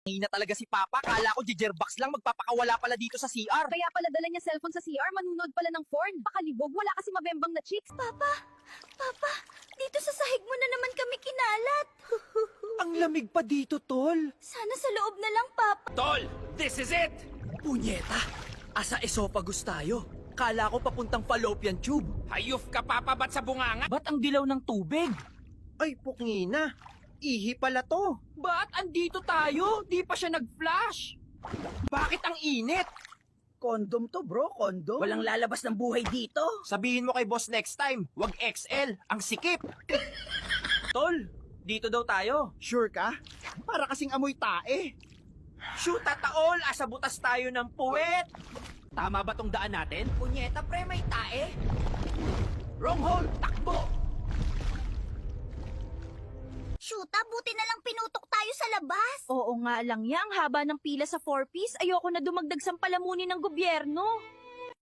Hina talaga si Papa. Kala ko jijerbox lang, magpapakawala pala dito sa CR. Kaya pala dala niya cellphone sa CR, manunod pala ng porn. Pakalibog, wala kasi mabembang na chicks. Papa, dito sa sahig mo na naman kami kinalat. Ang lamig pa dito, Tol. Sana sa loob na lang, Papa. Tol, this is it! Punyeta! Asa esophagus tayo? Kala ko papuntang fallopian tube. Hayuf ka, Papa, ba't sa bunganga? Ba't ang dilaw ng tubig? Ay, pukngina. Ihi pala to. Ba't andito tayo? Di pa siya nag-flash. Bakit ang init? Condom to, bro. Condom. Walang lalabas ng buhay dito. Sabihin mo kay boss next time, wag XL, ang sikip. Tol, dito daw tayo. Sure ka? Para kasing amoy tae. Shoot at taol, asa butas tayo ng puwet. Tama ba tong daan natin? Punyeta pre, may tae. Wrong hole, takbo. Shoota, buti na lang pinutok tayo sa labas. Oo nga lang yang, haba ng pila sa 4-piece. Ayoko na dumagdag sa palamunin ng gobyerno.